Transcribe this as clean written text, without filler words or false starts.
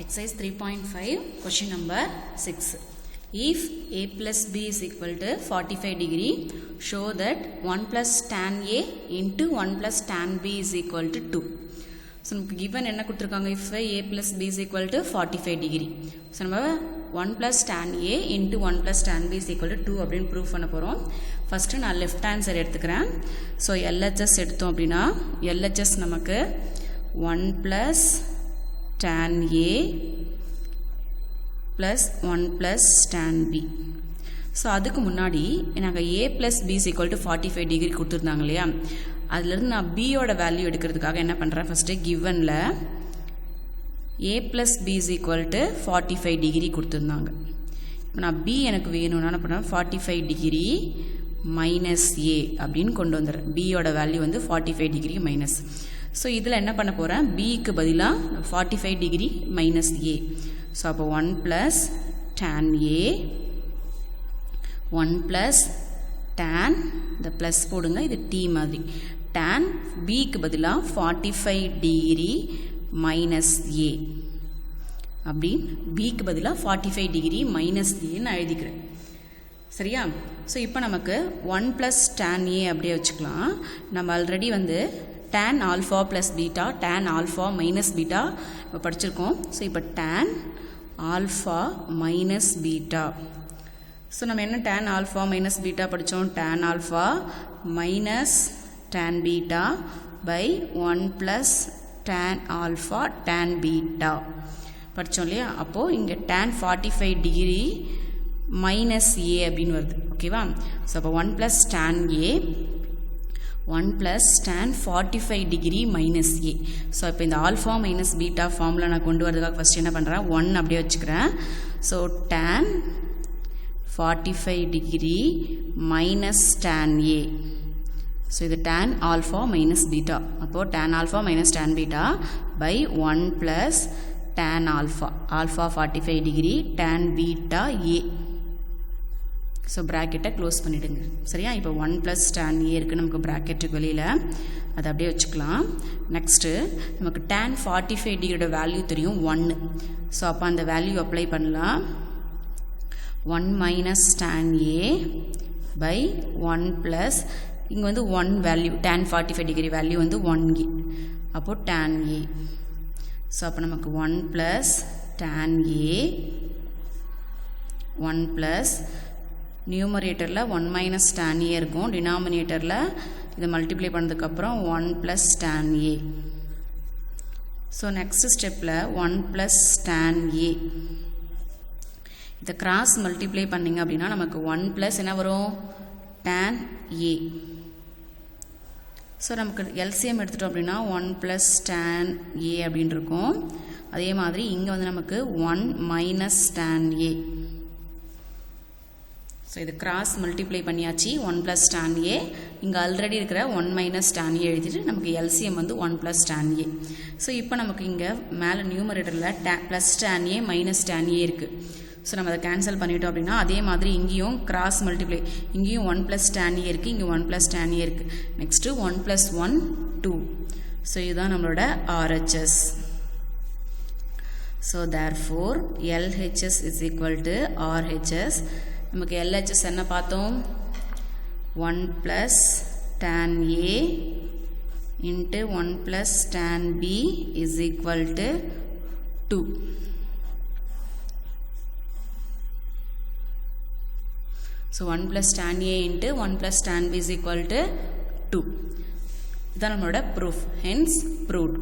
Exercise 3.5 question number 6. If a plus b is equal to 45 degree, show that 1 plus tan a into 1 plus tan b is equal to 2. So, நமக்கு given என்ன கொடுத்திருக்காங்க if a plus b is equal to 45 degree. So, நம்ம 1 plus tan a into 1 plus tan b is equal to 2 அப்படின்னு proof பண்ண போகிறோம். First நான் left hand side எடுத்துக்கிறேன். So LHS எடுத்தோம் அப்படின்னா LHS நமக்கு 1 plus tan a plus 1 plus tan b. So அதுக்கு முன்னாடி நாங்கள் a plus b is equal to 45 degree கொடுத்துருந்தாங்க இல்லையா, அதுலேருந்து நான் bயோட வேல்யூ எடுக்கிறதுக்காக என்ன பண்ணுறேன், first கிவனில் a plus b is equal to 45 degree கொடுத்துருந்தாங்க. இப்போ நான் b எனக்கு வேணும்னா என்ன பண்ணுறேன், 45 degree மைனஸ் a அப்படின்னு கொண்டு வந்துடுறேன். bயோட வேல்யூ வந்து 45 degree மைனஸ். ஸோ இதில் என்ன பண்ண போகிறேன், பிக்கு பதிலாக 45 டிகிரி மைனஸ் ஏ. ஸோ அப்போ 1 plus tan A 1 plus tan, இந்த ப்ளஸ் போடுங்க, இது டி மாதிரி, டேன் பிக்கு பதிலாக 45 டிகிரி மைனஸ் ஏ அப்படி பிக்கு பதிலாக 45 டிகிரி மைனஸ் ஏன்னு எழுதிக்கிறேன். சரியா? ஸோ இப்போ நமக்கு 1 ப்ளஸ் டேன் ஏ அப்படியே வச்சுக்கலாம். நம்ம ஆல்ரெடி வந்து tan alpha plus beta, tan alpha minus beta இப்போ படிச்சிருக்கோம். ஸோ இப்போ tan alpha minus beta. So நம்ம என்ன tan alpha minus beta படித்தோம், tan alpha minus tan beta by 1 plus tan alpha tan beta படித்தோம் இல்லையா. அப்போது இங்கே tan 45 டிகிரி மைனஸ் ஏ அப்படின்னு வருது. ஓகேவா? ஸோ அப்போ 1 plus tan a 1 plus tan 45 degree minus a. So இப்போ இந்த ஆல்ஃபா மைனஸ் பீட்டா ஃபார்மில் நான் கொண்டு வரதுக்காக ஃபஸ்ட் என்ன பண்ணுறேன், 1 அப்படியே வச்சுக்கிறேன். So tan 45 degree minus tan a. So இது tan ஆல்ஃபா மைனஸ் பீட்டா. அப்போது tan alpha minus tan beta by 1 plus tan alpha, alpha 45 degree tan beta a. So ப்ராக்கெட்டை க்ளோஸ் பண்ணிவிடுங்க. சரியா? இப்போ 1 ப்ளஸ் tan ஏ இருக்குது நமக்கு ப்ராக்கெட்டுக்கு வெளியில், அதை அப்படியே வச்சுக்கலாம். நெக்ஸ்ட்டு நமக்கு tan 45 டிகிரியோட வேல்யூ தெரியும் 1. ஸோ அப்போ அந்த வேல்யூ அப்ளை பண்ணலாம். 1 minus tan A by 1 plus இங்கே வந்து 1 வேல்யூ tan 45 டிகிரி வேல்யூ வந்து 1 அப்போது tan ஏ. ஸோ அப்போ நமக்கு 1 ப்ளஸ் tan ஏ 1 ப்ளஸ் நியூமரேட்டரில் 1 மைனஸ் tan ஏ இருக்கும், டினாமினேட்டரில் இதை மல்டிப்ளை பண்ணதுக்கப்புறம் 1 ப்ளஸ் tan ஏ. ஸோ நெக்ஸ்ட் ஸ்டெப்பில் 1 ப்ளஸ் tan ஏ இதை கிராஸ் மல்டிப்ளை பண்ணிங்க அப்படின்னா நமக்கு 1 ப்ளஸ் என்ன வரும், tan ஏ. ஸோ நமக்கு எல்சிஎம் எடுத்துட்டோம் அப்படின்னா 1 ப்ளஸ் tan ஏ அப்படின்னு இருக்கும். அதே மாதிரி இங்கே வந்து நமக்கு 1 மைனஸ் tan ஏ. ஸோ இது கிராஸ் மல்டிப்ளை பண்ணியாச்சு, 1 ப்ளஸ் tan ஏ. இங்கே ஆல்ரெடி இருக்கிற 1 மைனஸ் tan ஏ எழுதிட்டு நமக்கு எல்சிஎம் வந்து 1 ப்ளஸ் tan ஏ. ஸோ இப்போ நமக்கு இங்கே மேலே நியூமரேட்டரில் ப்ளஸ் tan ஏ மைனஸ் tan ஏ இருக்குது. ஸோ நம்ம அதை கேன்சல் பண்ணிட்டோம் அப்படின்னா அதே மாதிரி இங்கேயும் கிராஸ் மல்டிப்ளை, இங்கேயும் 1 ப்ளஸ் tan ஏ இருக்குது, இங்கே 1 ப்ளஸ் tan ஏ இருக்குது. Next 1 plus 1 2. ஸோ இதுதான் நம்மளோட RHS. So therefore LHS is equal to RHS. நமக்கு LHS என்ன பார்த்தோம், 1 plus tan A into 1 plus tan B is equal to 2. So 1 plus tan A into 1 plus tan B is equal to 2. இதுதான் நம்மளோட proof, hence proved.